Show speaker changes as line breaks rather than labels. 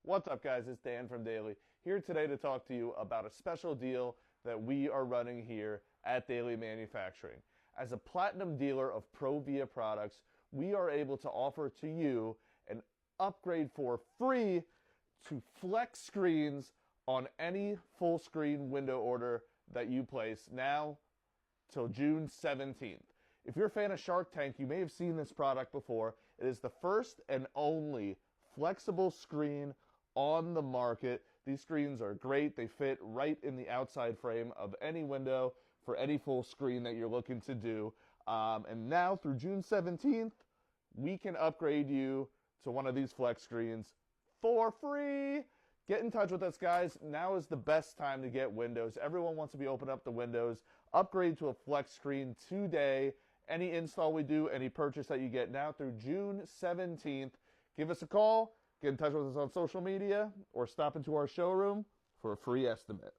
What's up, guys? It's Dan from Dailey, here today to talk to you about a special deal that we are running here at Dailey Manufacturing. As a platinum dealer of ProVia products, we are able to offer to you an upgrade for free to FlexScreens on any full screen window order that you place now till June 17th. If you're a fan of Shark Tank, you may have seen this product before. It is the first and only flexible screen on the market. These screens are great. They fit right in the outside frame of any window for any full screen that you're looking to do. And now through June 17th, we can upgrade you to one of these flex screens for free. Get in touch with us, guys. Now is the best time to get windows. Everyone wants to be opening up the windows. Upgrade to a flex screen today. Any install we do, any purchase that you get now through June 17th, give us a call, get in touch with us on social media, or stop into our showroom for a free estimate.